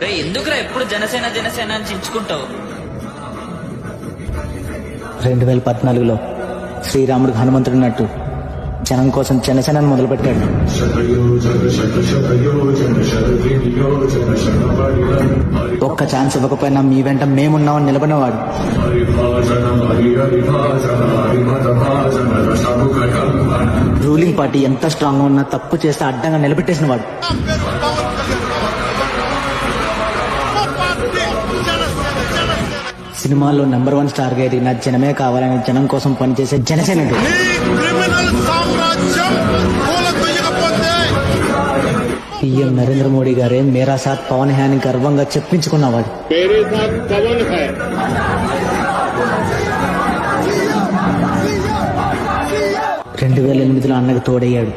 రే ఎందుకురా ఎప్పుడు జనసేన జనసేన అని చించుకుంటావు? 2014లో శ్రీరాముడికి హనుమంతుడున్నట్టు జనం కోసం జనసేనను మొదలుపెట్టాడు. ఒక్క ఛాన్స్ ఇవ్వకపోయినా మీ వెంట మేమున్నామని నిలబడినవాడు. రూలింగ్ పార్టీ ఎంత స్ట్రాంగ్ గా ఉన్నా తప్పు చేస్తే అడ్డంగా నిలబెట్టేసిన వాడు. సినిమాల్లో నెంబర్ 1 స్టార్ గా ఎదిగిన జనమే కావాలని జనం కోసం పనిచేసే జనసేనుడు. పీఎం నరేంద్ర మోడీ గారే మేరా సాత్ పవన్ హే అని గర్వంగా చెప్పించుకున్నవాడు. 2008లో అన్నకు తోడయ్యాడు.